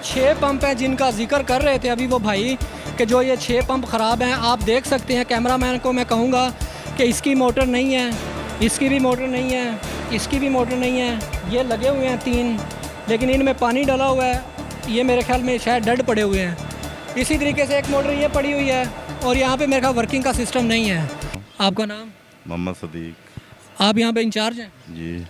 6 pump हैं जिनका जिक्र कर रहे थे अभी वो भाई कि जो ये 6 पंप ख़राब हैं। आप देख सकते हैं, कैमरामैन को मैं कहूँगा कि इसकी मोटर नहीं है, इसकी भी मोटर नहीं है, इसकी भी मोटर नहीं है। ये लगे हुए हैं 3, लेकिन इनमें पानी डाला हुआ है। ये मेरे ख्याल में शायद डड पड़े हुए हैं। इसी तरीके से एक मोटर ये पड़ी हुई है और यहाँ पे मेरे ख्याल वर्किंग का सिस्टम नहीं है। आपका नाम? मोहम्मद सदीक। आप यहाँ पे इंचार्ज हैं? जी।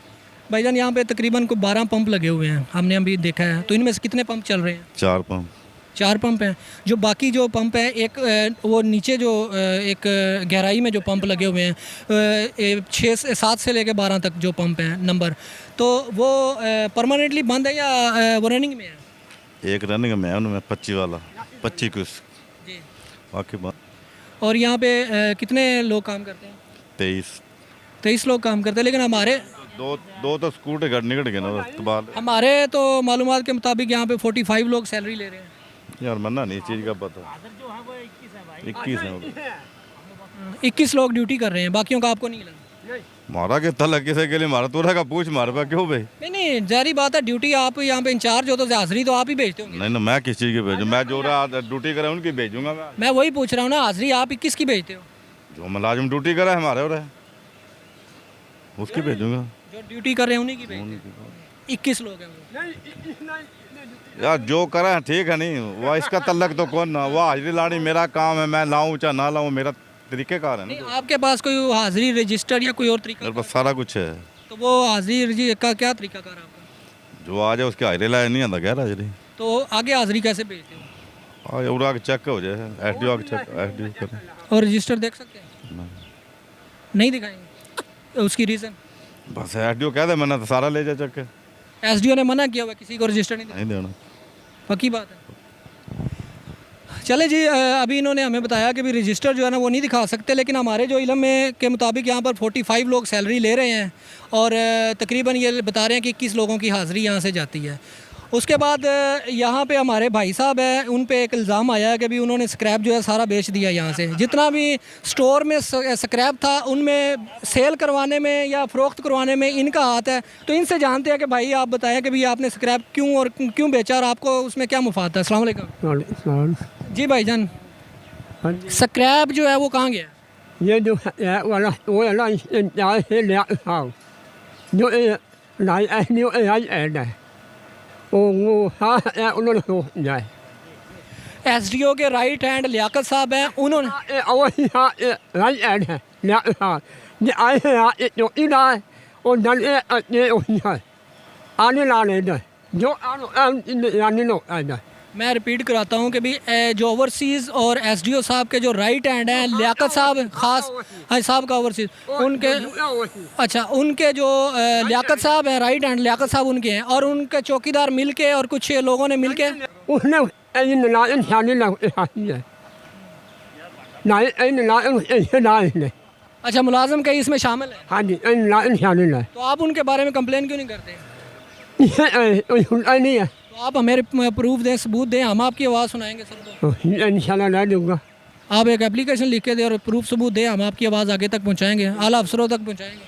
भाईजान यहाँ पे तकरीबन को 12 पंप लगे हुए हैं, हमने अभी देखा है। तो इनमें से कितने पंप चल रहे हैं? 4 पंप। 4 पंप हैं। जो बाकी जो पंप है, एक वो नीचे जो एक गहराई में जो पंप लगे हुए हैं 6 से 7 से लेकर 12 तक जो पंप हैं नंबर, तो वो परमानेंटली बंद है या वो रनिंग में है? एक रनिंग में है, उनमें 25 वाला 25 कुछ जी। बाकी और यहाँ पे कितने लोग काम करते हैं? 23 लोग काम करते हैं। लेकिन हमारे दो तो स्कूटर निकट गए ना इस्तेमाल। हमारे तो मालूमात के मुताबिक यहाँ पे 45 लोग सैलरी ले रहे हैं। यार मन्ना नहीं इस चीज़ का पता। 21 है। 21 लोग ड्यूटी कर रहे हैं, बाकियों का आपको नहीं लगा? मारा के तल किसी के लिए मारा तोरा का पूछ मार पे क्यों भाई? नहीं, जारी बात है, ड्यूटी आप यहाँ पे इंचार्ज हो तो हाजिरी तो आप ही भेजते होंगे। नहीं ना, मैं किस चीज़ की भेजूँ? मैं जो रहा ड्यूटी करे उनकी भेजूंगा। मैं वही पूछ रहा हूँ ना, हाजिरी आप 21 की भेजते हो? जो मुलाजिम ड्यूटी करे हमारे हो रहे उसकी भेजूंगा। जो ड्यूटी कर रहे हैं उन्हीं की भेजते हो? 21 लोग हैं वो। यार जो करा ठीक है, नहीं वो इसका तल्लक तो कौन ना, वो हाजिरी लानी मेरा काम है, मैं लाऊं चाहे ना लाऊं मेरा तरीक़ेकार है नहीं, ना। आपके पास कोई हाजिरी रजिस्टर या कोई और तरीका? मेरे पास सारा कुछ है। तो वो हाजिरी का क्या तरीकाकार है आपका? जो आ जाए उसके हाजिरी लाए नहीं आता गैर हाजिरी। तो आगे हाजिरी कैसे भेजते हो? और आगे चेक हो जाए, एसडीओ आगे चेक एसडीओ करें। और रजिस्टर देख सकते हैं? नहीं दिखाएंगे? उसकी रीज़न? बस एसडीओ कह दे मैंने तो सारा ले जा चेक के। एसडीओ ने मना किया हुआ किसी को रजिस्टर नहीं देना। पक्की बात है। चले जी, अभी इन्होंने हमें बताया कि भी रजिस्टर जो है ना वो नहीं दिखा सकते, लेकिन हमारे जो इल्म में के मुताबिक यहाँ पर 45 लोग सैलरी ले रहे हैं और तकरीबन ये बता रहे हैं कि 21 लोगों की हाज़िरी यहाँ से जाती है। उसके बाद यहाँ पे हमारे भाई साहब हैं, उन पे एक इल्ज़ाम आया है कि भी उन्होंने स्क्रैप जो है सारा बेच दिया यहाँ से। जितना भी स्टोर में स्क्रैप था उनमें सेल करवाने में या फ़रोख्त करवाने में इनका हाथ है। तो इनसे जानते हैं कि भाई आप बताएं कि भी आपने स्क्रैप क्यों बेचा और आपको उसमें क्या मुफाद था। अस्सलाम वालेकुम। जी भाईजान, स्क्रैप जो है वो कहाँ गया? ये जो है वाला वो है ना, जो वो हाँ उन्होंने जाए एसडीओ के राइट हैंड लियाकत साहब हैं, उन्होंने राइट हैंड है ये आए हैं यहाँ जो इधर और डल आने लाने इधर जो आने लो इधर। मैं रिपीट कराता हूँ कि भी जो ओवरसीज़ और एसडीओ साहब के जो राइट हैंड हैं लियाकत साहब, ख़ास साहब का ओवरसीज़ उनके, अच्छा उनके जो लियाकत साहब हैं राइट हैंड लियाकत साहब उनके हैं, और उनके चौकीदार मिल के और कुछ लोगों ने मिल के उसने अच्छा मुलाजम कहीं इसमें शामिल है? हाँ जी शामिल है। तो आप उनके बारे में कंप्लेन क्यों नहीं करते? नहीं है तो आप हमें प्रूफ दें, सबूत दें, हम आपकी आवाज़ सुनाएंगे सबको। इंशाल्लाह ला दूंगा। आप एक एप्लीकेशन लिख के दें और प्रूफ सबूत दें, हम आपकी आवाज़ आगे तक पहुंचाएंगे, आला अफसरों तक पहुंचाएंगे,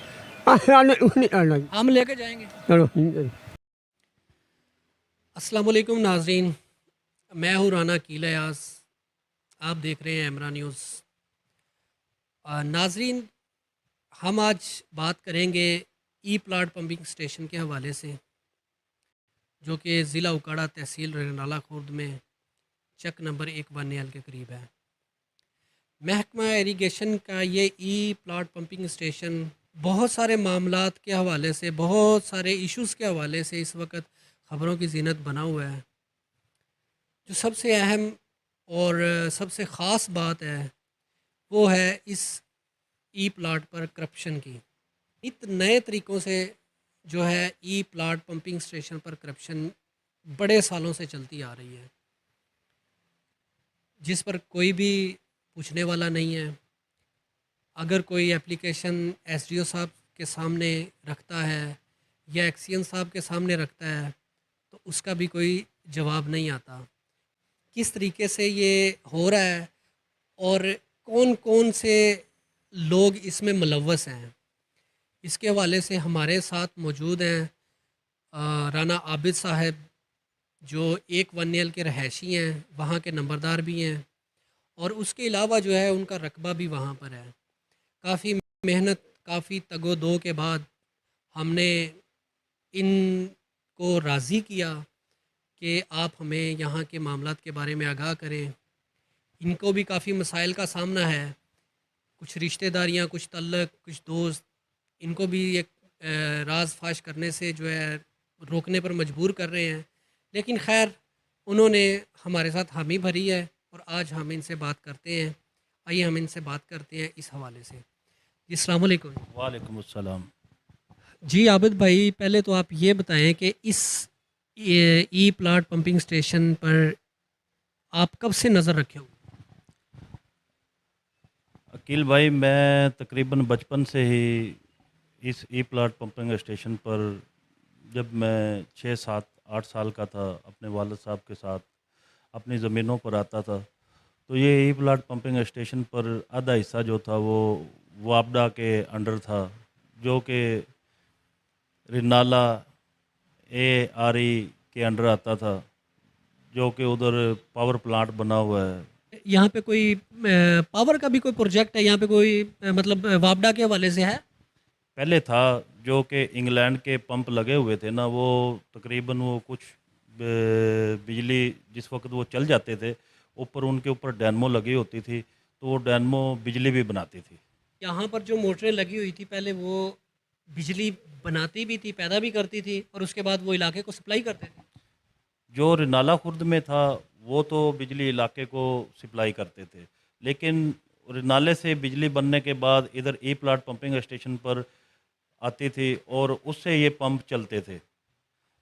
हम लेके जाएंगे। अस्सलाम वालेकुम नाजरीन, मैं हूँ राना कीलयास, आप देख रहे हैं एमरा न्यूज़। नाजरीन, हम आज बात करेंगे ई प्लाट पंपिंग स्टेशन के हवाले से, जो कि ज़िला उकाड़ा तहसील रनाला खुर्द में चक नंबर 1 बनेल के करीब है। महकमा इरीगेशन का ये ई प्लाट पंपिंग स्टेशन बहुत सारे मामलात के हवाले से, बहुत सारे इश्यूज़ के हवाले से इस वक्त ख़बरों की ज़ीनत बना हुआ है। जो सबसे अहम और सबसे ख़ास बात है वो है इस ई प्लाट पर करप्शन की। इत नए तरीक़ों से जो है ई प्लाट पंपिंग स्टेशन पर करप्शन बड़े सालों से चलती आ रही है, जिस पर कोई भी पूछने वाला नहीं है। अगर कोई एप्लीकेशन एसडीओ साहब के सामने रखता है या एक्सीएन साहब के सामने रखता है तो उसका भी कोई जवाब नहीं आता। किस तरीके से ये हो रहा है और कौन कौन से लोग इसमें मुलव्वस हैं, इसके हवाले से हमारे साथ मौजूद हैं राना आबिद साहब, जो एक वन्यल के रहायशी हैं, वहाँ के नंबरदार भी हैं, और उसके अलावा जो है उनका रकबा भी वहाँ पर है। काफ़ी मेहनत, काफ़ी तगो-दो के बाद हमने इनको राज़ी किया कि आप हमें यहाँ के मामलात के बारे में आगाह करें। इनको भी काफ़ी मसाइल का सामना है, कुछ रिश्तेदारियाँ, कुछ तल्लक, कुछ दोस्त, इनको भी एक राज फाश करने से जो है रोकने पर मजबूर कर रहे हैं। लेकिन खैर, उन्होंने हमारे साथ हामी भरी है और आज हम इनसे बात करते हैं। आइए हम इनसे बात करते हैं इस हवाले से। जी, अस्सलाम वालेकुम। वालेकुम अस्सलाम। जी आबिद भाई, पहले तो आप ये बताएं कि इस ई प्लाट पंपिंग स्टेशन पर आप कब से नज़र रखे हो? अकील भाई, मैं तकरीबन बचपन से ही इस ई प्लाट पंपिंग स्टेशन पर, जब मैं 6, 7, 8 साल का था, अपने वालिद साहब के साथ अपनी ज़मीनों पर आता था। तो ये ई प्लाट पंपिंग स्टेशन पर आधा हिस्सा जो था वो वापडा के अंडर था, जो कि रिनाला ARE के अंडर आता था, जो कि उधर पावर प्लांट बना हुआ है। यहाँ पे कोई पावर का भी कोई प्रोजेक्ट है यहाँ पे, कोई मतलब वापडा के हवाले से है? पहले था, जो कि इंग्लैंड के पंप लगे हुए थे ना, वो तकरीबन वो कुछ बिजली जिस वक्त वो चल जाते थे, ऊपर उनके ऊपर डैनमो लगी होती थी, तो वो डैनमो बिजली भी बनाती थी। यहाँ पर जो मोटरें लगी हुई थी पहले, वो बिजली बनाती भी थी, पैदा भी करती थी, और उसके बाद वो इलाके को सप्लाई करते थे। जो रिनाला खुर्द में था वो तो बिजली इलाके को सप्लाई करते थे, लेकिन रिनाले से बिजली बनने के बाद इधर ई प्लाट पंपिंग स्टेशन पर आती थी और उससे ये पंप चलते थे।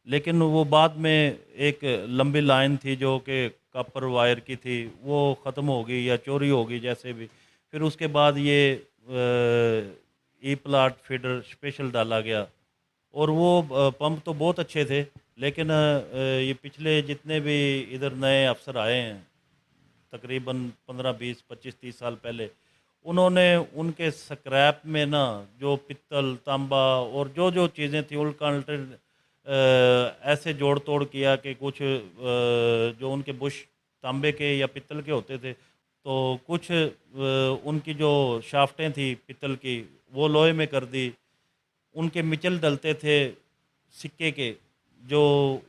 लेकिन वो बाद में एक लंबी लाइन थी जो कि कॉपर वायर की थी, वो ख़त्म हो गई या चोरी हो गई जैसे भी। फिर उसके बाद ये ई प्लाट फीडर स्पेशल डाला गया, और वो पंप तो बहुत अच्छे थे, लेकिन ये पिछले जितने भी इधर नए अफसर आए हैं, तकरीबन 15, 20, 25, 30 साल पहले, उन्होंने उनके स्क्रैप में ना जो पित्तल, तांबा और जो जो चीज़ें थी उनका ऐसे जोड़ तोड़ किया कि कुछ जो उनके बुश तांबे के या पित्तल के होते थे, तो कुछ उनकी जो शाफ्टें थी पित्तल की वो लोहे में कर दी। उनके मिचल डलते थे सिक्के के, जो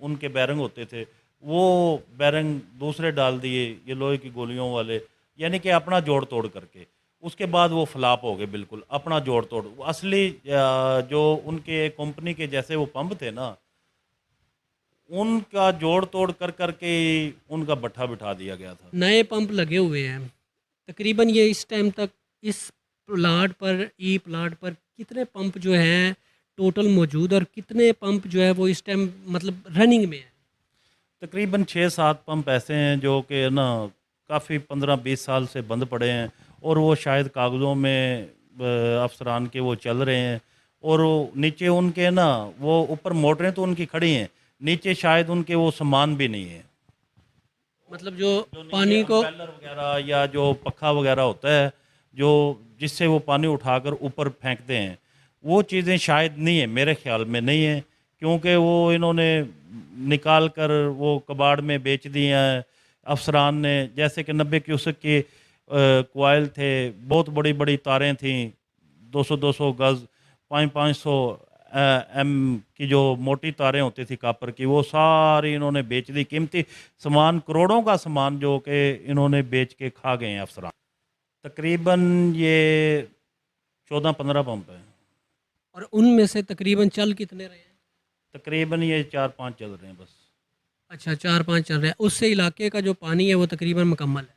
उनके बैरंग होते थे, वो बैरंग दूसरे डाल दिए ये लोहे की गोलियों वाले, यानी कि अपना जोड़ तोड़ करके। उसके बाद वो फ्लॉप हो गए बिल्कुल, अपना जोड़ तोड़। असली जो उनके कंपनी के जैसे वो पंप थे ना, उनका जोड़ तोड़ कर करके उनका भट्ठा बिठा दिया गया था। नए पंप लगे हुए हैं तकरीबन। ये इस टाइम तक इस प्लाट पर, ई प्लाट पर कितने पंप जो हैं टोटल मौजूद, और कितने पंप जो है वो इस टाइम मतलब रनिंग में है? तकरीबन 6-7 पंप ऐसे हैं जो कि ना काफ़ी 15-20 साल से बंद पड़े हैं, और वो शायद कागज़ों में अफसरान के वो चल रहे हैं, और वो नीचे उनके ना वो ऊपर मोटरें तो उनकी खड़ी हैं, नीचे शायद उनके वो सामान भी नहीं है। मतलब जो जो नीचे पानी को, अम्ब्रेलर वगैरह या जो पखा वगैरह होता है, जो जिससे वो पानी उठाकर ऊपर फेंकते हैं, वो चीज़ें शायद नहीं है, मेरे ख्याल में नहीं है, क्योंकि वो इन्होंने निकाल कर वो कबाड़ में बेच दिए हैं अफसरान ने। जैसे कि 90 क्यूसेक के कोयल थे, बहुत बड़ी बड़ी तारें थीं, 200-200 गज़, 500-500 एम की जो मोटी तारें होती थी कापर की, वो सारी इन्होंने बेच दी। कीमती सामान, करोड़ों का सामान जो कि इन्होंने बेच के खा गए हैं अफसरान। तकरीबन ये 14-15 पंप हैं। और उनमें से तकरीबन चल कितने रहे हैं? तकरीबन ये 4-5 चल रहे हैं बस। अच्छा, 4-5 चल रहे हैं। उससे इलाके का जो पानी है वो तकरीबन मुकम्मल है?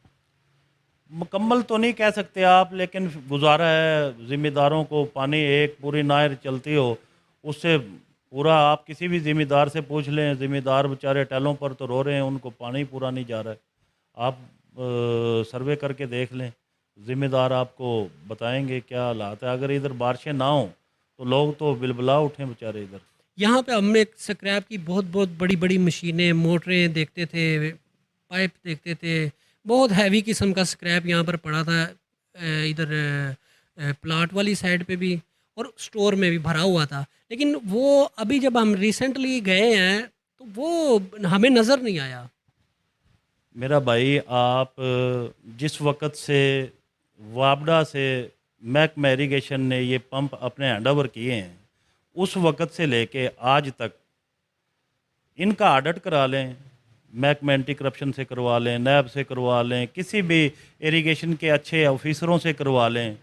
मुकम्मल तो नहीं कह सकते आप, लेकिन गुजारा है। ज़िम्मेदारों को पानी, एक पूरी नायर चलती हो उससे पूरा, आप किसी भी ज़िम्मेदार से पूछ लें, ज़िम्मेदार बेचारे टैलों पर तो रो रहे हैं, उनको पानी पूरा नहीं जा रहा है। आप सर्वे करके देख लें, ज़िम्मेदार आपको बताएंगे क्या हालात है। अगर इधर बारिशें ना हों तो लोग तो बिलबिला उठें बेचारे इधर। यहाँ पे हमने स्क्रैप की बहुत बहुत बड़ी बड़ी मशीनें, मोटरें देखते थे, पाइप देखते थे, बहुत हैवी किस्म का स्क्रैप यहाँ पर पड़ा था, इधर प्लाट वाली साइड पे भी और स्टोर में भी भरा हुआ था। लेकिन वो अभी जब हम रिसेंटली गए हैं तो वो हमें नज़र नहीं आया। मेरा भाई, आप जिस वक़्त से वापडा से महकमा इरिगेशन ने ये पंप अपने हैंडओवर किए हैं, उस वक़्त से लेके आज तक इनका ऑडिट करा लें, महकमा एंटी करप्शन से करवा लें, नैब से करवा लें, किसी भी इरिगेशन के अच्छे ऑफिसरों से करवा लें,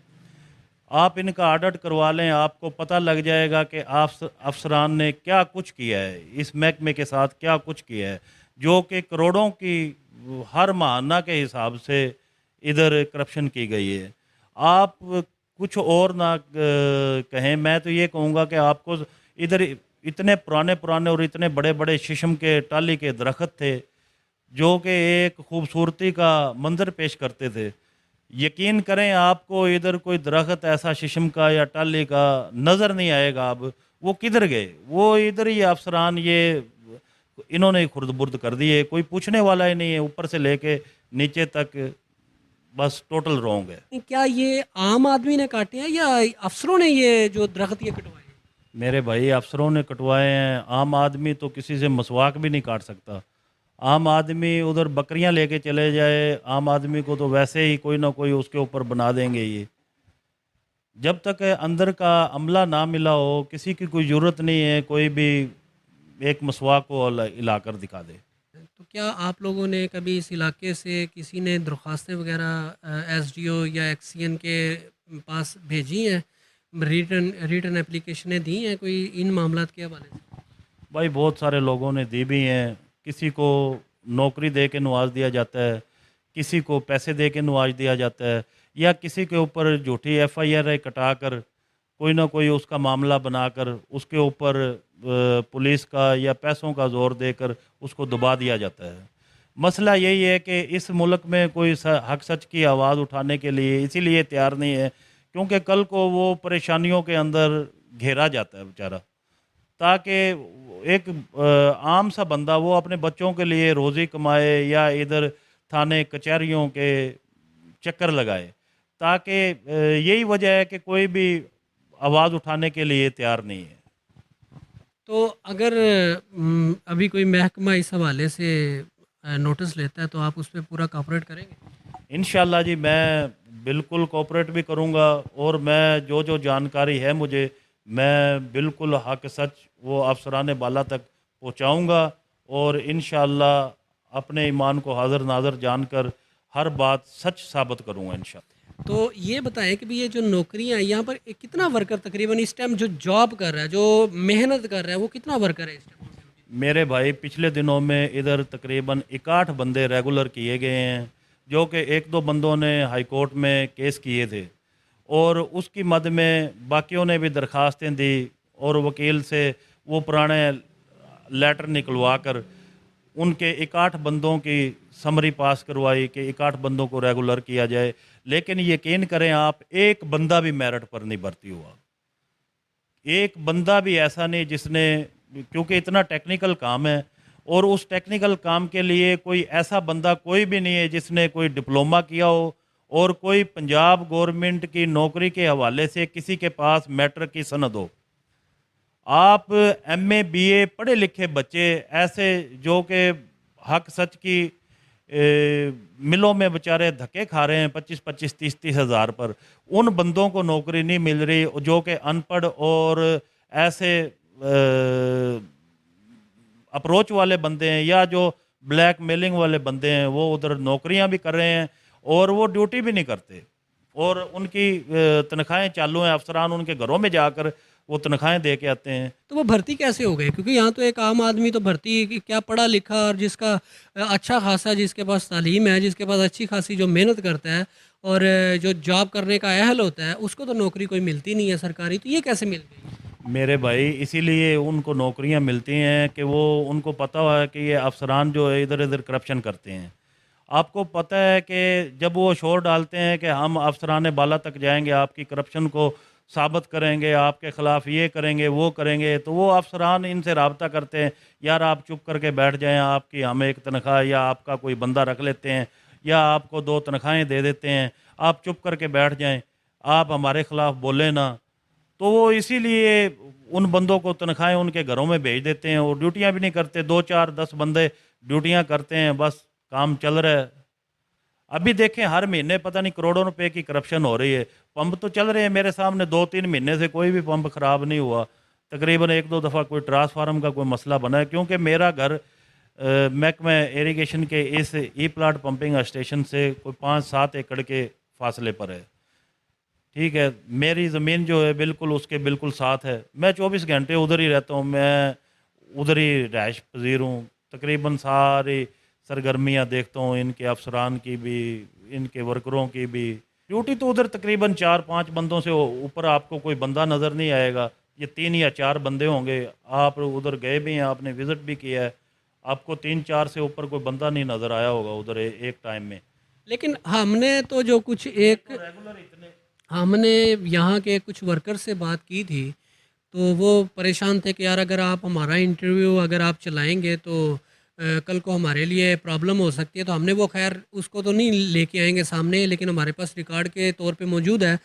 आप इनका ऑडिट करवा लें, आपको पता लग जाएगा कि अफसरान ने क्या कुछ किया है, इस महकमे के साथ क्या कुछ किया है, जो कि करोड़ों की हर माहाना के हिसाब से इधर करप्शन की गई है। आप कुछ और ना कहें, मैं तो ये कहूँगा कि आपको इधर इतने पुराने पुराने और इतने बड़े बड़े शीशम के टाली के दरख्त थे, जो कि एक खूबसूरती का मंजर पेश करते थे। यकीन करें, आपको इधर कोई दरख्त ऐसा शीशम का या टाली का नज़र नहीं आएगा। अब वो किधर गए? वो इधर ही अफसरान ये इन्होंने ही खुर्द-बुर्द कर दिए, कोई पूछने वाला ही नहीं है, ऊपर से लेके नीचे तक बस टोटल रॉन्ग है। क्या ये आम आदमी ने काटे हैं या अफसरों ने ये जो दरख्त ये कटवाए? मेरे भाई, अफसरों ने कटवाए हैं। आम आदमी तो किसी से मसवाक भी नहीं काट सकता। आम आदमी उधर बकरियां लेके चले जाए, आम आदमी को तो वैसे ही कोई ना कोई उसके ऊपर बना देंगे ये। जब तक अंदर का अमला ना मिला हो, किसी की कोई ज़रूरत नहीं है कोई भी एक मसवाक को हिलाकर दिखा दे। तो क्या आप लोगों ने कभी इस इलाके से किसी ने दरख्वास्तें वगैरह एसडीओ या एक्सीएन के पास भेजी हैं, रिटर्न एप्लीकेशनें दी हैं कोई इन मामलात के हवाले से? भाई, बहुत सारे लोगों ने दी भी हैं। किसी को नौकरी दे के नवाज दिया जाता है, किसी को पैसे दे के नवाज दिया जाता है, या किसी के ऊपर झूठी एफआईआर कटा कर कोई ना कोई उसका मामला बनाकर उसके ऊपर पुलिस का या पैसों का जोर देकर उसको दबा दिया जाता है। मसला यही है कि इस मुल्क में कोई हक सच की आवाज़ उठाने के लिए इसीलिए तैयार नहीं है क्योंकि कल को वो परेशानियों के अंदर घेरा जाता है बेचारा। ताकि एक आम सा बंदा वो अपने बच्चों के लिए रोज़ी कमाए या इधर थाने कचहरियों के चक्कर लगाए, ताकि यही वजह है कि कोई भी आवाज़ उठाने के लिए तैयार नहीं है। तो अगर अभी कोई महकमा इस हवाले से नोटिस लेता है तो आप उस पर पूरा कॉपरेट करेंगे? इंशाल्लाह जी, मैं बिल्कुल कोऑपरेट भी करूंगा और मैं जो जो जानकारी है मुझे, मैं बिल्कुल हक सच वो अफसरान बाला तक पहुंचाऊंगा और इंशाल्लाह अपने ईमान को हाज़िर नाज़र जानकर हर बात सच साबित करूंगा इंशाल्लाह। तो ये बताएं कि भी ये जो नौकरियां यहाँ पर कितना वर्कर तकरीबन इस टाइम जो जॉब कर रहा है, जो मेहनत कर रहा है, वो कितना वर्कर है इस टाइम? मेरे भाई, पिछले दिनों में इधर तकरीबन 61 बंदे रेगुलर किए गए हैं, जो कि एक दो बंदों ने हाई कोर्ट में केस किए थे और उसकी मद में बाकियों ने भी दरखास्तें दी और वकील से वो पुराने लेटर निकलवा कर उनके 61 बंदों की समरी पास करवाई कि 61 बंदों को रेगुलर किया जाए। लेकिन यकीन करें आप, एक बंदा भी मेरिट पर नहीं भर्ती हुआ, एक बंदा भी ऐसा नहीं जिसने, क्योंकि इतना टेक्निकल काम है और उस टेक्निकल काम के लिए कोई ऐसा बंदा कोई भी नहीं है जिसने कोई डिप्लोमा किया हो और कोई पंजाब गवर्नमेंट की नौकरी के हवाले से किसी के पास मैट्रिक की सनद हो। आप एमए बीए पढ़े लिखे बच्चे ऐसे जो कि हक सच की मिलों में बेचारे धक्के खा रहे हैं 25-25 30-30 हज़ार पर, उन बंदों को नौकरी नहीं मिल रही जो कि अनपढ़ और ऐसे अप्रोच वाले बंदे हैं या जो ब्लैक मेलिंग वाले बंदे हैं, वो उधर नौकरियां भी कर रहे हैं और वो ड्यूटी भी नहीं करते और उनकी तनख्वाहें चालू हैं। अफसरान उनके घरों में जाकर वो तनख्वाहें दे के आते हैं। तो वो भर्ती कैसे हो गए? क्योंकि यहाँ तो एक आम आदमी तो भर्ती क्या पढ़ा लिखा और जिसका अच्छा खासा, जिसके पास तालीम है, जिसके पास अच्छी खासी जो मेहनत करता है और जो जॉब करने का अहल होता है, उसको तो नौकरी कोई मिलती नहीं है सरकारी। तो ये कैसे मिल गई? मेरे भाई, इसीलिए उनको नौकरियां मिलती हैं कि वो, उनको पता हुआ है कि ये अफसरान जो है इधर इधर करप्शन करते हैं। आपको पता है कि जब वो शोर डालते हैं कि हम अफसरान बाला तक जाएंगे, आपकी करप्शन को साबित करेंगे, आपके ख़िलाफ़ ये करेंगे वो करेंगे, तो वो अफसरान इनसे रब्ता करते हैं, यार आप चुप करके बैठ जाएं, आपकी हम एक तनख्वाह या आपका कोई बंदा रख लेते हैं या आपको 2 तनख्वाहें दे देते हैं, आप चुप करके बैठ जाएं, आप हमारे ख़िलाफ़ बोले ना। तो वो इसीलिए उन बंदों को तनख्वाहें उनके घरों में भेज देते हैं और ड्यूटियां भी नहीं करते, 2 4 10 बंदे ड्यूटियां करते हैं, बस काम चल रहा है। अभी देखें हर महीने पता नहीं करोड़ों रुपए की करप्शन हो रही है। पंप तो चल रहे हैं, मेरे सामने 2 3 महीने से कोई भी पंप खराब नहीं हुआ। तकरीबन 1 2 दफ़ा कोई ट्रांसफार्म का कोई मसला बना है, क्योंकि मेरा घर महकमा इरिगेशन के इस ई प्लाट पंपिंग स्टेशन से कोई 5 7 एकड़ के फासले पर है। ठीक है, मेरी ज़मीन जो है बिल्कुल उसके बिल्कुल साथ है। मैं 24 घंटे उधर ही रहता हूँ, मैं उधर ही रहायश पजीर हूँ। तकरीबन सारी सरगर्मियाँ देखता हूँ, इनके अफसरान की भी, इनके वर्करों की भी। ड्यूटी तो उधर तकरीबन 4 5 बंदों से ऊपर आपको कोई बंदा नज़र नहीं आएगा। ये 3 या 4 बंदे होंगे। आप उधर गए भी हैं, आपने विज़िट भी किया है, आपको 3 4 से ऊपर कोई बंदा नहीं नज़र आया होगा उधर एक टाइम में। लेकिन हमने तो जो कुछ एक रेगुलर इतने हमने यहाँ के कुछ वर्कर से बात की थी, तो वो परेशान थे कि यार अगर आप हमारा इंटरव्यू अगर आप चलाएंगे तो कल को हमारे लिए प्रॉब्लम हो सकती है। तो हमने वो खैर उसको तो नहीं लेके आएंगे सामने, लेकिन हमारे पास रिकॉर्ड के तौर पे मौजूद है।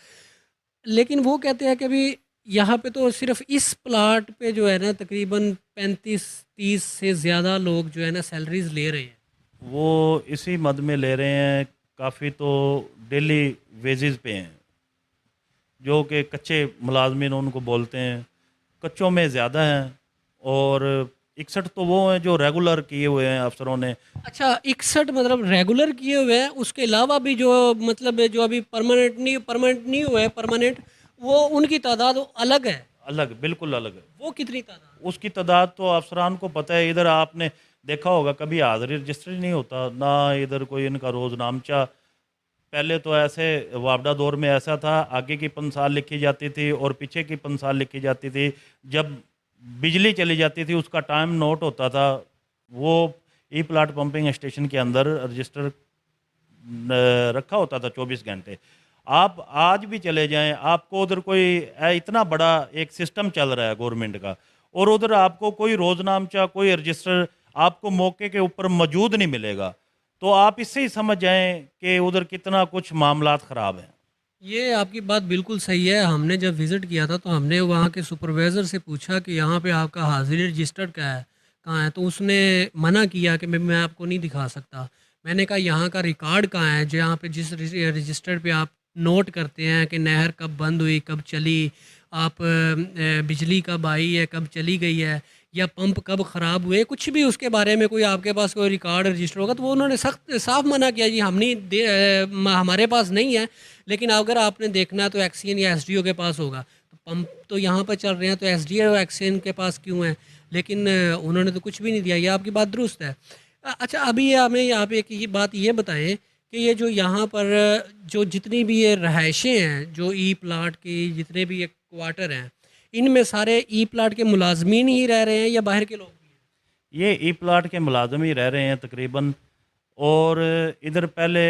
लेकिन वो कहते हैं कि अभी यहाँ पे तो सिर्फ इस प्लाट पे जो है ना तकरीबन 35 30 से ज़्यादा लोग जो है ना सैलरीज ले रहे हैं। वो इसी मद में ले रहे हैं। काफ़ी तो डेली वेजेस पे हैं, जो कि कच्चे मुलाजमिन उनको बोलते हैं। कच्चों में ज़्यादा हैं और 61 तो वो हैं जो रेगुलर किए हुए हैं अफसरों ने। अच्छा, 61 मतलब रेगुलर किए हुए हैं, उसके अलावा भी जो मतलब जो अभी परमानेंट नहीं हुए परमानेंट, वो उनकी तादाद अलग है। अलग, बिल्कुल अलग है। वो कितनी तादाद? उसकी तादाद तो अफसरान को पता है। इधर आपने देखा होगा कभी हाज़िरी रजिस्टर ही नहीं होता ना, इधर कोई इनका रोज़नामचा। पहले तो ऐसे वापडा दौर में ऐसा था, आगे की पंसाल लिखी जाती थी और पीछे की पंसाल लिखी जाती थी। जब बिजली चली जाती थी उसका टाइम नोट होता था, वो ई प्लाट पंपिंग स्टेशन के अंदर रजिस्टर रखा होता था 24 घंटे। आप आज भी चले जाएं, आपको उधर कोई इतना बड़ा एक सिस्टम चल रहा है गवर्नमेंट का, और उधर आपको कोई रोजनामचा कोई रजिस्टर आपको मौके के ऊपर मौजूद नहीं मिलेगा। तो आप इससे ही समझ जाएं कि उधर कितना कुछ मामलात ख़राब हैं। ये आपकी बात बिल्कुल सही है। हमने जब विज़िट किया था तो हमने वहाँ के सुपरवाइज़र से पूछा कि यहाँ पे आपका हाज़िरी रजिस्टर्ड क्या है, कहाँ है? तो उसने मना किया कि मैं आपको नहीं दिखा सकता। मैंने कहा यहाँ का रिकॉर्ड कहाँ है, जहाँ पे जिस रजिस्टर पे आप नोट करते हैं कि नहर कब बंद हुई, कब चली, आप बिजली कब आई है, कब चली गई है, या पंप कब ख़राब हुए, कुछ भी उसके बारे में कोई आपके पास कोई रिकॉर्ड रजिस्टर होगा? तो वो उन्होंने सख्त साफ मना किया, जी हम नहीं हमारे पास नहीं है। लेकिन अगर आपने देखना है तो एक्सीएन या एसडीओ के पास होगा। तो पंप तो यहाँ पर चल रहे हैं, तो एसडीओ और एक्सीएन के पास क्यों है? लेकिन उन्होंने तो कुछ भी नहीं दिया। ये आपकी बात दुरुस्त है। अच्छा, अभी ये हमें यहाँ पे एक ये बात ये बताएं कि ये जो यहाँ पर जो जितनी भी ये रहायशें हैं, जो ई प्लाट की जितने भी ये क्वार्टर हैं, इनमें सारे ई प्लाट के मुलाजमीन ही रह रहे हैं या बाहर के लोग भी हैं? ये ई प्लाट के मुलाजम ही रह रहे हैं तकरीबन। और इधर पहले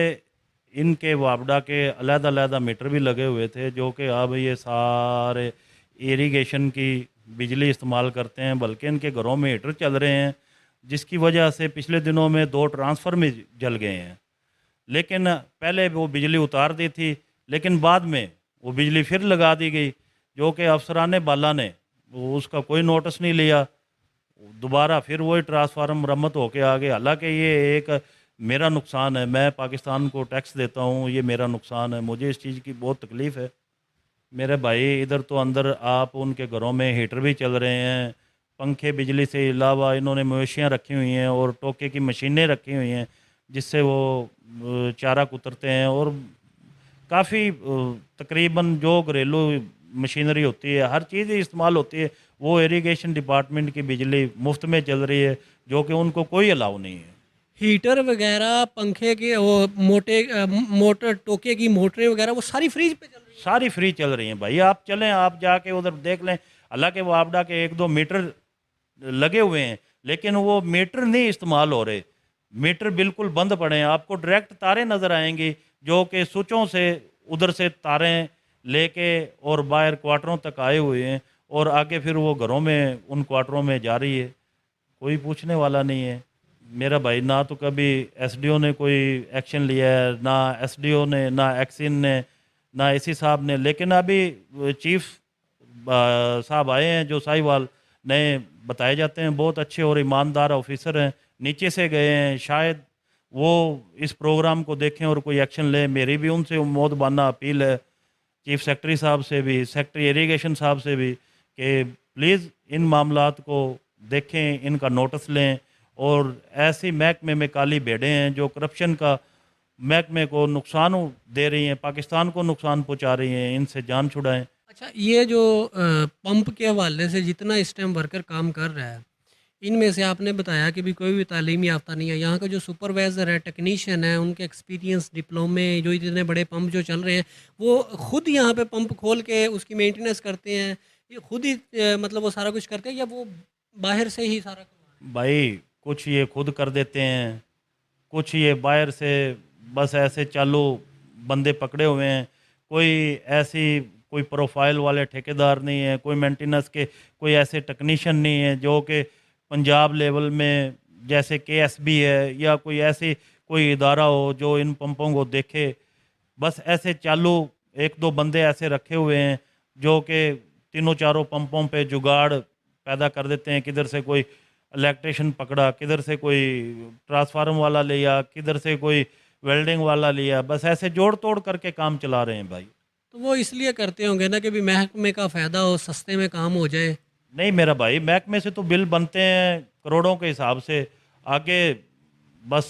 इनके वापडा के अलग-अलग मीटर भी लगे हुए थे, जो कि अब ये सारे इरिगेशन की बिजली इस्तेमाल करते हैं। बल्कि इनके घरों में हीटर चल रहे हैं, जिसकी वजह से पिछले दिनों में 2 ट्रांसफार्मर जल गए हैं। लेकिन पहले वो बिजली उतार दी थी, लेकिन बाद में वो बिजली फिर लगा दी गई, जो कि अफसरान बाला ने वो उसका कोई नोटिस नहीं लिया। दोबारा फिर वही ट्रांसफार्मर मरम्मत होके आ गए। हालांकि ये एक मेरा नुकसान है, मैं पाकिस्तान को टैक्स देता हूँ, ये मेरा नुकसान है, मुझे इस चीज़ की बहुत तकलीफ़ है। मेरे भाई इधर तो अंदर आप उनके घरों में हीटर भी चल रहे हैं, पंखे बिजली से अलावा इन्होंने मवेशियाँ रखी हुई हैं और टोके की मशीनें रखी हुई हैं, जिससे वो चारा कुतरते हैं। और काफ़ी तकरीबन जो घरेलू मशीनरी होती है, हर चीज़ इस्तेमाल होती है, वो इरिगेशन डिपार्टमेंट की बिजली मुफ्त में चल रही है, जो कि उनको कोई अलाउ नहीं है। हीटर वगैरह, पंखे के वो मोटर टोके की मोटरें वगैरह वो सारी फ्रीज पे चल रही है? सारी फ्री चल रही हैं भाई। आप चलें, आप जाके उधर देख लें। हालांकि वो आपदा के 1 2 मीटर लगे हुए हैं, लेकिन वो मीटर नहीं इस्तेमाल हो रहे। मीटर बिल्कुल बंद पड़े हैं। आपको डायरेक्ट तारें नज़र आएंगी, जो कि स्विचों से उधर से तारें लेके और बाहर क्वार्टरों तक आए हुए हैं, और आगे फिर वो घरों में उन क्वार्टरों में जा रही है। कोई पूछने वाला नहीं है। मेरा भाई, ना तो कभी एसडीओ ने कोई एक्शन लिया है, ना एसडीओ ने, ना एक्सिन ने, ना एसी साहब ने। लेकिन अभी चीफ साहब आए हैं जो साहिवाल नए बताए जाते हैं, बहुत अच्छे और ईमानदार ऑफिसर हैं, नीचे से गए हैं, शायद वो इस प्रोग्राम को देखें और कोई एक्शन ले। मेरी भी उनसे मोदबाना अपील है, चीफ सेक्रेटरी साहब से भी, सेक्रेटरी इरिगेशन साहब से भी, कि प्लीज़ इन मामलात को देखें, इनका नोटिस लें, और ऐसी महकमे में काली भेड़ें हैं जो करप्शन का महकमे को नुकसान दे रही हैं, पाकिस्तान को नुकसान पहुंचा रही हैं, इनसे जान छुड़ाएं। अच्छा, ये जो पंप के हवाले से जितना इस टाइम वर्कर काम कर रहा है, इनमें से आपने बताया कि भी कोई भी तालीम याफ्ता नहीं है। यहाँ का जो सुपरवाइज़र है, टेक्नीशियन है, उनके एक्सपीरियंस, डिप्लोमे, जो इतने बड़े पंप जो चल रहे हैं, वो खुद यहाँ पे पंप खोल के उसकी मेंटेनेंस करते हैं, ये खुद ही मतलब वो सारा कुछ करते हैं, या वो बाहर से ही सारा करवा रहे भाई कुछ ये खुद कर देते हैं, कुछ ये बाहर से बस ऐसे चालू बंदे पकड़े हुए हैं। कोई प्रोफाइल वाले ठेकेदार नहीं है, कोई मेंटेनेंस के कोई ऐसे टेक्नीशियन नहीं है जो कि पंजाब लेवल में जैसे केएसबी है या कोई ऐसी कोई इदारा हो जो इन पंपों को देखे। बस ऐसे चालू एक दो बंदे ऐसे रखे हुए हैं जो कि तीनों चारों पंपों पे जुगाड़ पैदा कर देते हैं। किधर से कोई इलेक्ट्रिशियन पकड़ा, किधर से कोई ट्रांसफार्मर वाला लिया, किधर से कोई वेल्डिंग वाला लिया, बस ऐसे जोड़ तोड़ करके काम चला रहे हैं भाई। तो वो इसलिए करते होंगे ना कि भी महकमे का फ़ायदा हो, सस्ते में काम हो जाए। नहीं मेरा भाई, महकमे से तो बिल बनते हैं करोड़ों के हिसाब से, आगे बस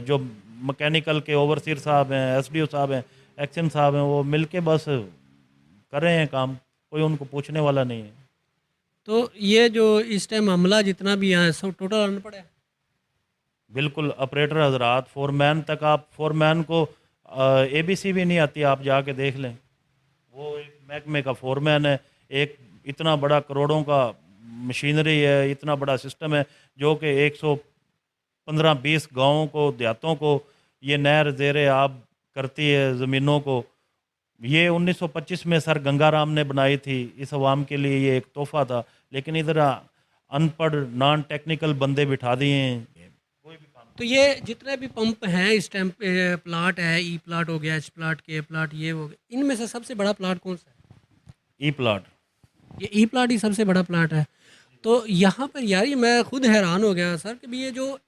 जो मैकेनिकल के ओवरसीयर साहब हैं, एसडीओ साहब हैं, एक्शन साहब हैं, वो मिलके बस कर रहे हैं काम, कोई उनको पूछने वाला नहीं है। तो ये जो इस टाइम अमला जितना भी यहाँ है, सब टोटल अनपढ़ है। बिल्कुल ऑपरेटर हजरात, फोरमैन तक, आप फोरमैन को एबीसी भी नहीं आती, आप जाके देख लें। वो एक महकमे का फोरमैन है, एक इतना बड़ा करोड़ों का मशीनरी है, इतना बड़ा सिस्टम है जो कि 115-20 गाँवों को, देहातों को ये नहर ज़ेरे आब करती है, ज़मीनों को। ये 1925 में सर गंगाराम ने बनाई थी, इस अवाम के लिए ये एक तोहफा था, लेकिन इधर अनपढ़ नॉन टेक्निकल बंदे बिठा दिए हैं। तो ये जितने भी पंप हैं इस टाइम पे, प्लाट है, ई प्लाट हो गया, एच प्लाट, के प्लाट, ये हो गया, इनमें से सबसे बड़ा प्लाट कौन सा है? ई प्लाट। ये ई प्लाट ही सबसे बड़ा प्लाट है। तो यहाँ पर यार ये मैं खुद हैरान हो गया सर कि भी ये जो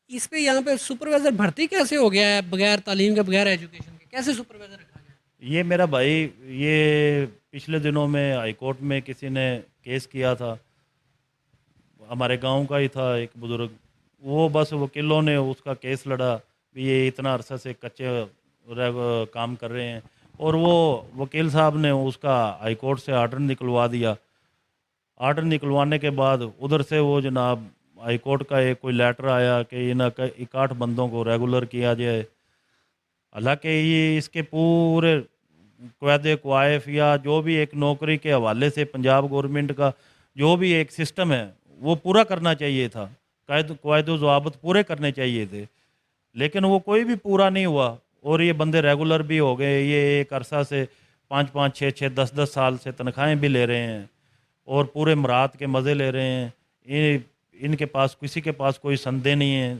इस पे यहाँ पे सुपरवाइज़र भर्ती कैसे हो गया है, बगैर तालीम के, बगैर एजुकेशन के, कैसे सुपरवाइज़र रखा गया? ये मेरा भाई, ये पिछले दिनों में हाई कोर्ट में किसी ने केस किया था, हमारे गांव का ही था एक बुजुर्ग, वो बस वकीलों ने उसका केस लड़ा भी ये इतना अरसा से कच्चे काम कर रहे हैं, और वो वकील साहब ने उसका हाई कोर्ट से आर्डर निकलवा दिया। आर्डर निकलवाने के बाद उधर से वो जनाब हाई कोर्ट का एक कोई लेटर आया कि इन 61 बंदों को रेगुलर किया जाए। हालांकि ये इसके पूरे क़वायदे क़वाइफ या जो भी एक नौकरी के हवाले से पंजाब गवर्नमेंट का जो भी एक सिस्टम है वो पूरा करना चाहिए था, क़वायदे ज़वाबित पूरे करने चाहिए थे, लेकिन वो कोई भी पूरा नहीं हुआ और ये बंदे रेगुलर भी हो गए। ये एक अरसा से 5-5, 6-6, 10-10 साल से तनख्वाहें भी ले रहे हैं और पूरे मरात के मज़े ले रहे हैं। इनके पास, किसी के पास कोई संदेह नहीं है,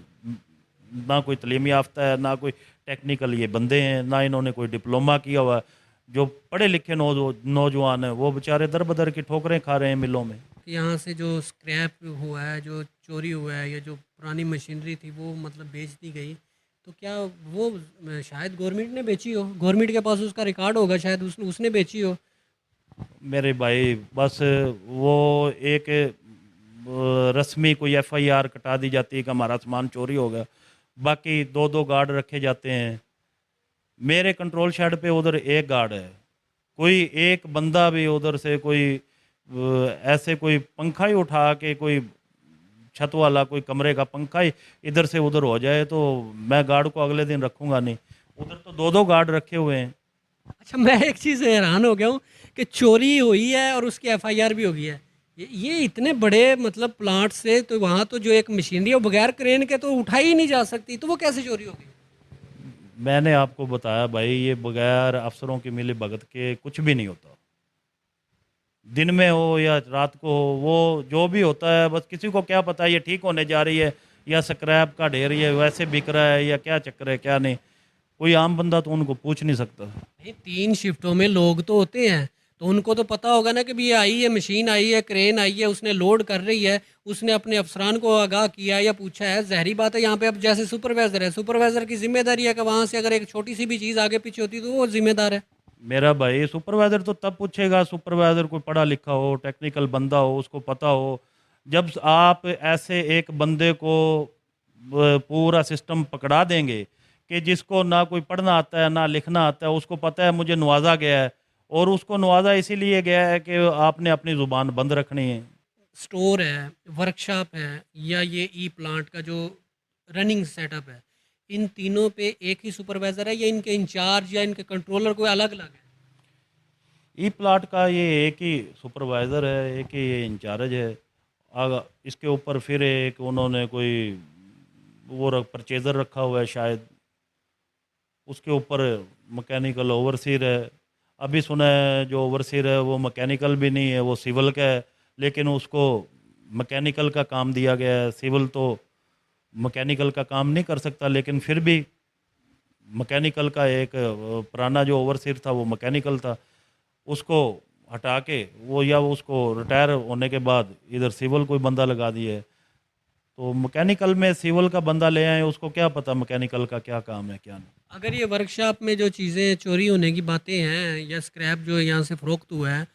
ना कोई तलीम याफ्ता है, ना कोई टेक्निकल ये बंदे हैं, ना इन्होंने कोई डिप्लोमा किया हुआ। जो पढ़े लिखे नौजवान हैं वो बेचारे दर बदर की ठोकरें खा रहे हैं मिलों में। यहाँ से जो स्क्रैप हुआ है, जो चोरी हुआ है, या जो पुरानी मशीनरी थी वो मतलब बेच दी गई, तो क्या वो शायद गवर्नमेंट ने बेची हो, गवर्नमेंट के पास उसका रिकॉर्ड होगा, शायद उसने बेची हो। मेरे भाई बस वो एक रस्मी कोई एफआईआर कटा दी जाती है कि हमारा सामान चोरी हो गया, बाकी 2-2 गार्ड रखे जाते हैं। मेरे कंट्रोल शेड पे उधर एक गार्ड है, कोई एक बंदा भी उधर से कोई ऐसे कोई पंखा ही उठा के, कोई छत वाला कोई कमरे का पंखा ही इधर से उधर हो जाए तो मैं गार्ड को अगले दिन रखूँगा नहीं। उधर तो 2-2 गार्ड रखे हुए हैं। अच्छा, मैं एक चीज़ हैरान हो गया हूँ कि चोरी हुई है और उसकी एफआईआर भी हो गई है। ये इतने बड़े मतलब प्लांट से, तो वहाँ तो जो एक मशीनरी है बगैर क्रेन के तो उठाई ही नहीं जा सकती, तो वो कैसे चोरी हो गई? मैंने आपको बताया भाई, ये बगैर अफसरों की मिली भगत के कुछ भी नहीं होता। दिन में हो या रात को हो, वो जो भी होता है बस किसी को क्या पता ये ठीक होने जा रही है या स्क्रैप का ढेर ये वैसे बिक रहा है या क्या चक्कर है क्या नहीं, कोई आम बंदा तो उनको पूछ नहीं सकता। नहीं, 3 शिफ्टों में लोग तो होते हैं, तो उनको तो पता होगा ना कि भी ये आई है, मशीन आई है, क्रेन आई है, उसने लोड कर रही है, उसने अपने अफसरान को आगाह किया या पूछा है। ज़ाहिरी बात है यहाँ पे अब जैसे सुपरवाइज़र है, सुपरवाइज़र की ज़िम्मेदारी है कि वहाँ से अगर एक छोटी सी भी चीज़ आगे पीछे होती तो वो ज़िम्मेदार है। मेरा भाई सुपरवाइज़र तो तब पूछेगा, सुपरवाइज़र कोई पढ़ा लिखा हो, टेक्निकल बंदा हो, उसको पता हो। जब आप ऐसे एक बंदे को पूरा सिस्टम पकड़ा देंगे कि जिसको ना कोई पढ़ना आता है ना लिखना आता है, उसको पता है मुझे नवाजा गया है, और उसको नवाजा इसीलिए गया है कि आपने अपनी ज़ुबान बंद रखनी है। स्टोर है, वर्कशॉप है, या ये ई प्लांट का जो रनिंग सेटअप है, इन तीनों पे एक ही सुपरवाइज़र है या इनके इंचार्ज या इनके कंट्रोलर कोई अलग-अलग है? ई प्लाट का ये एक ही सुपरवाइज़र है, एक ही ये इंचार्ज है। इसके ऊपर फिर एक उन्होंने कोई परचेज़र रखा हुआ है शायद, उसके ऊपर मैकेनिकल ओवरसीयर है। अभी सुना है जो ओवरसीयर है वो मैकेनिकल भी नहीं है, वो सिविल का है, लेकिन उसको मैकेनिकल का काम दिया गया है। सिविल तो मैकेनिकल का काम नहीं कर सकता, लेकिन फिर भी मैकेनिकल का एक पुराना जो ओवरसीयर था वो मैकेनिकल था, उसको हटा के वो, या वो उसको रिटायर होने के बाद इधर सिविल कोई बंदा लगा दिया है। तो मैकेनिकल में सिविल का बंदा ले आए, उसको क्या पता मैकेनिकल का क्या काम है क्या नहीं। अगर ये वर्कशॉप में जो चीज़ें चोरी होने की बातें हैं या स्क्रैप जो यहाँ से फ़रोख्त हुआ है,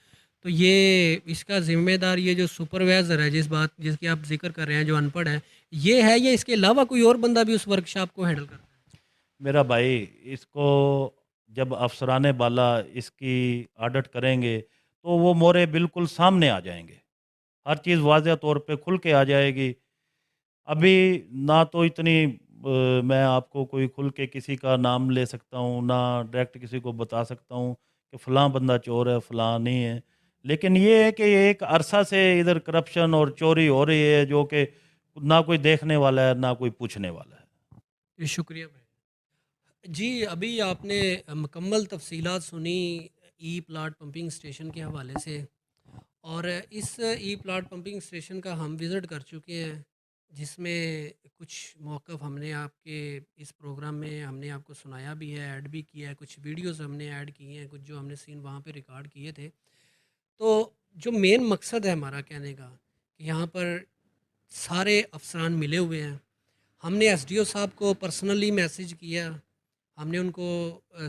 तो ये इसका ज़िम्मेदार ये जो सुपरवाइज़र है जिसकी आप ज़िक्र कर रहे हैं जो अनपढ़ है या इसके अलावा कोई और बंदा भी उस वर्कशॉप को हैंडल करता है? मेरा भाई, इसको जब अफसरान बाला इसकी ऑडिट करेंगे तो वो मोरे बिल्कुल सामने आ जाएंगे, हर चीज़ वाज़ेह तौर पे खुल के आ जाएगी। अभी ना तो इतनी मैं आपको कोई खुल के किसी का नाम ले सकता हूँ, ना डायरेक्ट किसी को बता सकता हूँ कि फ़लाँ बंदा चोर है, फ़लाँ नहीं है। लेकिन ये है कि एक अरसा से इधर करप्शन और चोरी हो रही है, जो कि ना कोई देखने वाला है, ना कोई पूछने वाला है। जी, शुक्रिया भाई। जी, अभी आपने मुकम्मल तफ़सीलात सुनी ई प्लाट पंपिंग स्टेशन के हवाले से, और इस ई प्लाट पंपिंग स्टेशन का हम विज़िट कर चुके हैं, जिसमें कुछ मौक़िफ़ हमने आपके इस प्रोग्राम में हमने आपको सुनाया भी है, ऐड भी किया है, कुछ वीडियोज़ हमने ऐड किए हैं, कुछ जो हमने सीन वहाँ पे रिकॉर्ड किए थे। तो जो मेन मकसद है हमारा कहने का, कि यहाँ पर सारे अफ़सरान मिले हुए हैं। हमने एसडीओ साहब को पर्सनली मैसेज किया, हमने उनको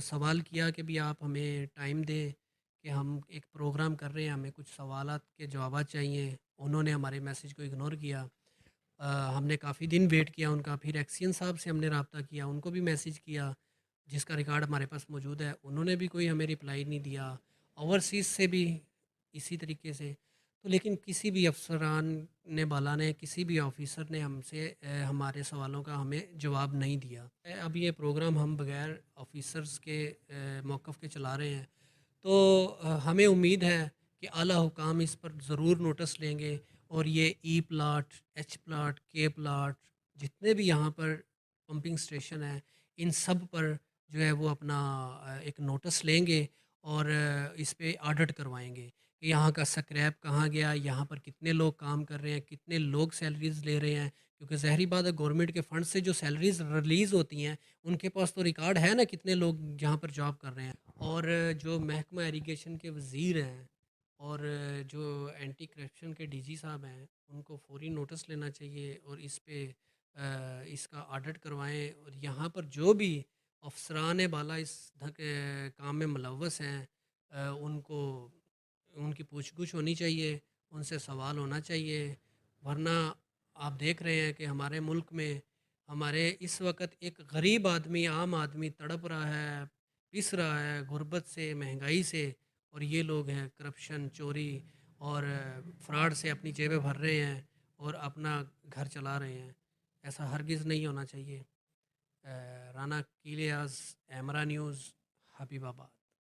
सवाल किया कि भी आप हमें टाइम दें कि हम एक प्रोग्राम कर रहे हैं, हमें कुछ सवालात के जवाब चाहिए। उन्होंने हमारे मैसेज को इग्नोर किया। हमने काफ़ी दिन वेट किया उनका, फिर एक्सियन साहब से हमने रब्ता किया, उनको भी मैसेज किया, जिसका रिकॉर्ड हमारे पास मौजूद है। उन्होंने भी कोई हमें रिप्लाई नहीं दिया। ओवरसीज़ से भी इसी तरीके से। तो लेकिन किसी भी अफसरान ने बाला ने, किसी भी ऑफिसर ने हमसे हमारे सवालों का हमें जवाब नहीं दिया। अब ये प्रोग्राम हम बगैर ऑफिसर्स के मौक़िफ़ के चला रहे हैं। तो हमें उम्मीद है कि आला हुकाम इस पर ज़रूर नोटिस लेंगे, और ये ई प्लाट, एच प्लाट, के प्लाट, जितने भी यहाँ पर पंपिंग स्टेशन हैं, इन सब पर जो है वो अपना एक नोटिस लेंगे, और इस पे ऑडिट करवाएंगे कि यहाँ का स्क्रैप कहाँ गया, यहाँ पर कितने लोग काम कर रहे हैं, कितने लोग सैलरीज़ ले रहे हैं। क्योंकि ज़ाहिरी बात है, गवर्नमेंट के फंड से जो सैलरीज़ रिलीज़ होती हैं, उनके पास तो रिकॉर्ड है ना कितने लोग जहाँ पर जॉब कर रहे हैं। और जो महकमा इरिगेशन के वज़ीर हैं, और जो एंटी करप्शन के डीजी साहब हैं, उनको फ़ौरी नोटिस लेना चाहिए, और इस पे इसका ऑडिट करवाएं, और यहाँ पर जो भी अफसरान बाला इस काम में मुलव्वस हैं, उनको उनकी पूछ-गुछ होनी चाहिए, उनसे सवाल होना चाहिए। वरना आप देख रहे हैं कि हमारे मुल्क में हमारे इस वक़्त एक गरीब आदमी, आम आदमी तड़प रहा है, पिस रहा है गुर्बत से, महंगाई से, और ये लोग हैं करप्शन, चोरी और फ्रॉड से अपनी जेबें भर रहे हैं और अपना घर चला रहे हैं। ऐसा हरगिज़ नहीं होना चाहिए। राना कीलियास, एमरा न्यूज़, हबीबाबाद।